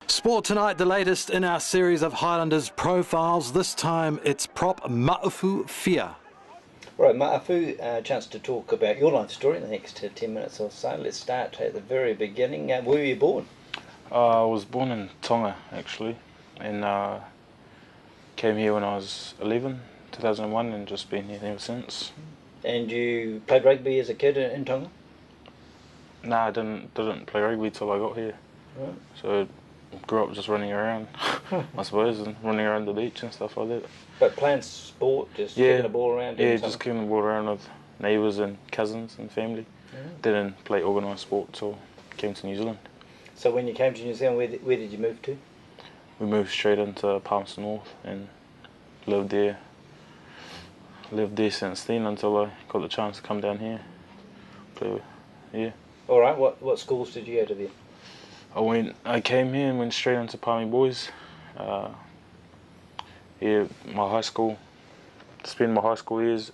Sport tonight, the latest in our series of Highlanders profiles. This time it's prop Ma'ufu Fia. Right, Ma'ufu, a chance to talk about your life story in the next 10 minutes or so. Let's start at the very beginning. Where were you born? I was born in Tonga, actually, and came here when I was 11, 2001, and just been here ever since. And you played rugby as a kid in Tonga? Nah, I didn't play rugby till I got here. Right. So grew up just running around, I suppose, and running around the beach and stuff like that. But playing sport, just kicking the ball around? Yeah, just kicking the ball around with neighbours and cousins and family. Didn't play organised sport till came to New Zealand. So when you came to New Zealand, where did you move to? We moved straight into Palmerston North and lived there since then until I got the chance to come down here. Yeah. All right. What schools did you go to there? I came here and went straight into Palmy Boys. My high school. Spent my high school years,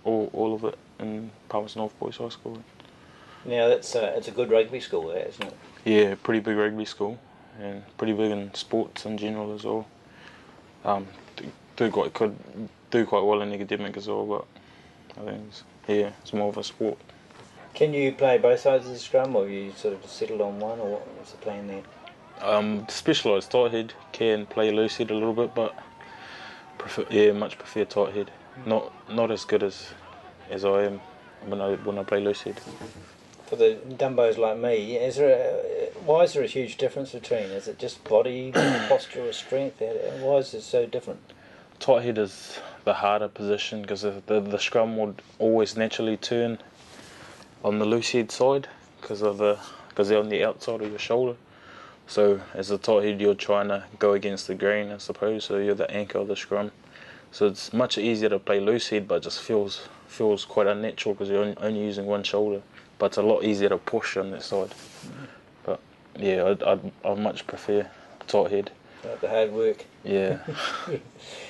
all of it in Palmerston North Boys High School. Now it's a good rugby school there, isn't it? Yeah, pretty big rugby school, and pretty big in sports in general as well. Could do quite well in academic as well, but I think it's more of a sport. Can you play both sides of the scrum, or you sort of settled on one, or what was the plan there? Specialised tight head, can play loose head a little bit, but much prefer tight head. Not as good as I am when I play loose head. For the dumbos like me, why is there a huge difference between? Is it just body posture or strength? Why is it so different? Tight head is the harder position because the scrum would always naturally turn on the loose head side because they're on the outside of your shoulder. So as a tight head, you're trying to go against the grain, I suppose. So you're the anchor of the scrum. So it's much easier to play loose head, but it just feels quite unnatural because you're only using one shoulder. But it's a lot easier to push on that side. But yeah, I much prefer tight head. The hard work. Yeah.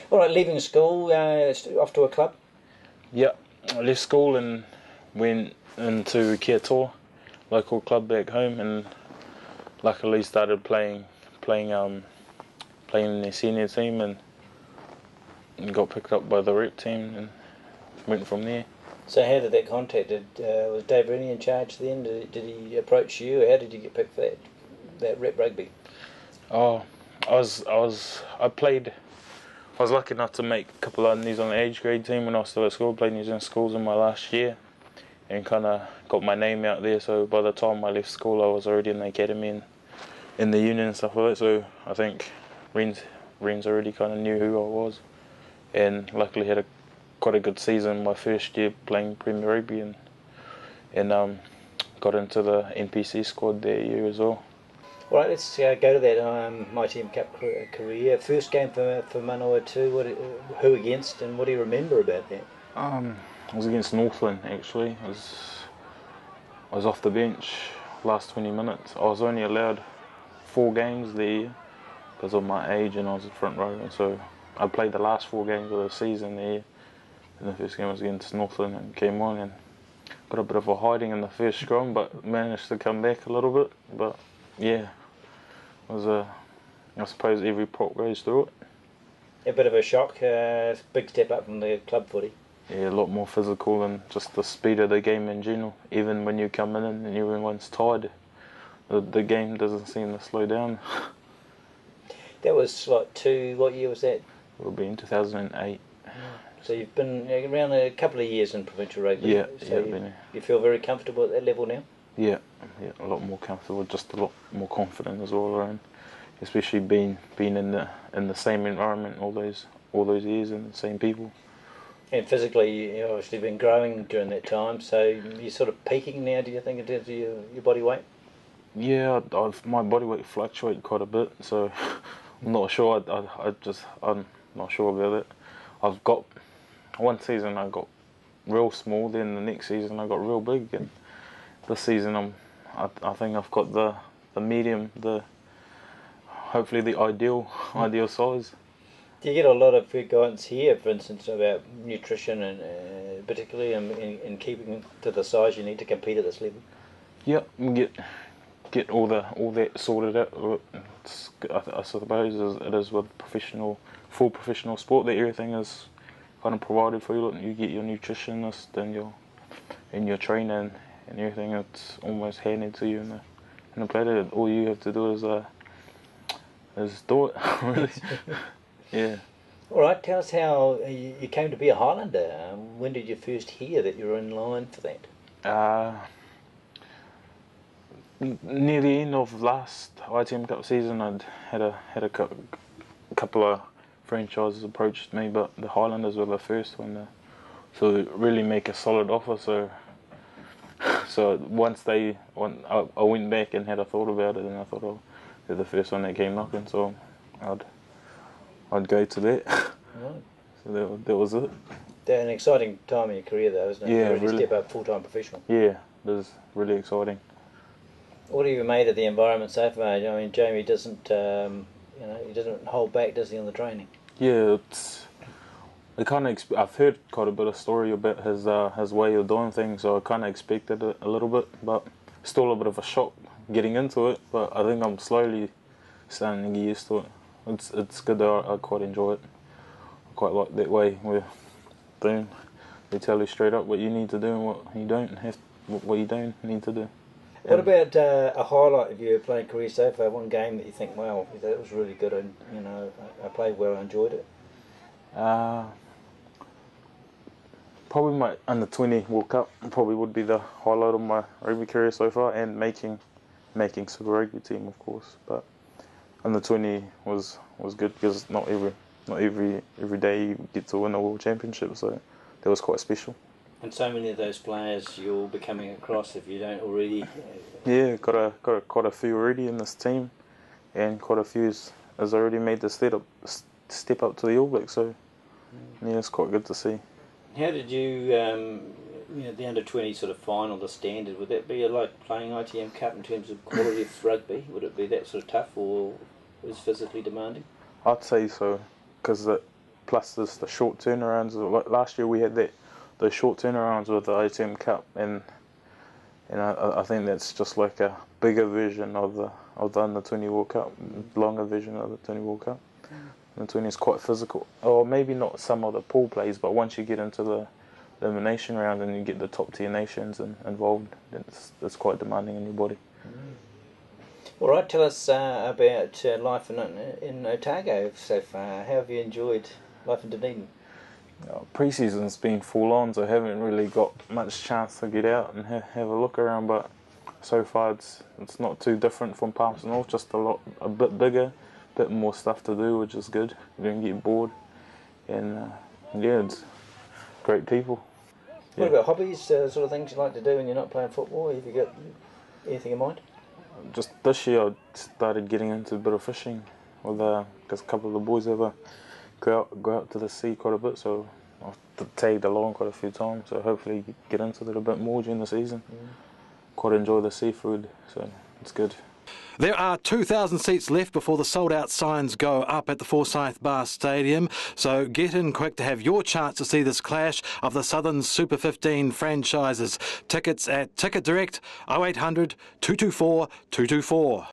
All right, leaving school, off to a club? Yeah, I left school and went into Kia Toa, local club back home, and luckily started playing in the senior team and got picked up by the rep team and went from there. So how did that contact? Was Dave Rooney in charge then? Did he approach you? How did you get picked for that rep rugby? Oh, I was lucky enough to make a couple of New Zealand age grade team when I was still at school. Played New Zealand schools in my last year and kind of got my name out there. So by the time I left school, I was already in the academy and in the union and stuff like that. So I think Ren's already kind of knew who I was, and luckily had quite a good season my first year playing Premier Rugby and got into the NPC squad that year as well. All right, let's go to that My Team Cup career. First game for Manawa 2, who against and what do you remember about that? I was against Northland actually. I was off the bench last 20 minutes. I was only allowed 4 games there because of my age and I was a front row, and so I played the last 4 games of the season there. And the first game was against Northland and came on and got a bit of a hiding in the first scrum, but managed to come back a little bit. But yeah, it was I suppose every prop goes through it. A bit of a shock, big step up from the club footy. Yeah, a lot more physical and just the speed of the game in general. Even when you come in and everyone's tired, the game doesn't seem to slow down. That was what year was that? It will be in 2008. So you've been around a couple of years in provincial rugby. Yeah, so you feel very comfortable at that level now? Yeah, a lot more comfortable, just a lot more confident as well around, especially being in the same environment all those years and the same people. And physically, you've obviously been growing during that time, so you're sort of peaking now, do you think, in terms of your body weight? Yeah, my body weight fluctuates quite a bit, so I'm not sure. I'm not sure about it. I've got one season I got real small, then the next season I got real big, and this season I think I've got the medium, hopefully the ideal size. Do you get a lot of guidance here, for instance, about nutrition and particularly in keeping to the size you need to compete at this level? Yeah, we get get all that sorted out. I suppose it is with full professional sport that everything is kind of provided for you. You get your nutritionist and your trainer and everything. It's almost handed to you in the platter. All you have to do is do it. Really. Yeah. All right, tell us how you came to be a Highlander. When did you first hear that you were in line for that? Near the end of last ITM Cup season, I'd had a couple of franchises approached me, but the Highlanders were the first one to really make a solid offer. So once I went back and had a thought about it, and I thought, oh, they're the first one that came knocking, so I'd go to that. Right. So that was it. That's an exciting time in your career, though, isn't it? Yeah, to really step up full-time professional. Yeah, it was really exciting. What have you made of the environment so far? I mean, Jamie doesn't, he doesn't hold back, does he, on the training? Yeah, I've heard quite a bit of story about his way of doing things, so I kind of expected it a little bit, but still a bit of a shock getting into it. But I think I'm slowly starting to get used to it. It's good though. I quite enjoy it. I quite like that way where they tell you straight up what you need to do and what you don't need to do. What about a highlight of your playing career so far? One game that you think, wow, that was really good, and I played well, I enjoyed it. Probably my under-20 World Cup probably would be the highlight of my rugby career so far, and making Super Rugby team, of course. But under-20 was good because not every day you get to win a World Championship, so that was quite special. And so many of those players you're becoming across, if you don't already. Yeah, got quite a few already in this team, and quite a few has already made the step up to the All Blacks. So yeah, it's quite good to see. How did you, the under-20 sort of final, the standard? Would that be like playing ITM Cup in terms of quality of rugby? Would it be that sort of tough, or is physically demanding? I'd say so, because plus there's the short turnarounds. Like last year we had those short turnarounds with the ITM Cup, and I think that's just like a bigger version of the under-20 World Cup, longer version of the 20 World Cup. And 20 is quite physical, or maybe not some of the pool plays, but once you get into the elimination round and you get the top tier nations involved, it's quite demanding on your body. All right, tell us about life in Otago so far. How have you enjoyed life in Dunedin? Pre-season's been full on, so I haven't really got much chance to get out and have a look around, but so far it's not too different from Palmerston North, just a bit bigger, a bit more stuff to do, which is good. You don't get bored, and yeah, it's great people. What about hobbies, sort of things you like to do when you're not playing football? Have you got anything in mind? Just this year I started getting into a bit of fishing with because a couple of the boys go out to the sea quite a bit, so I've tagged along quite a few times, so hopefully get into it a bit more during the season. Quite enjoy the seafood, so it's good. There are 2,000 seats left before the sold-out signs go up at the Forsyth Bar Stadium, so get in quick to have your chance to see this clash of the Southern Super 15 franchises. Tickets at Ticket Direct 0800 224 224.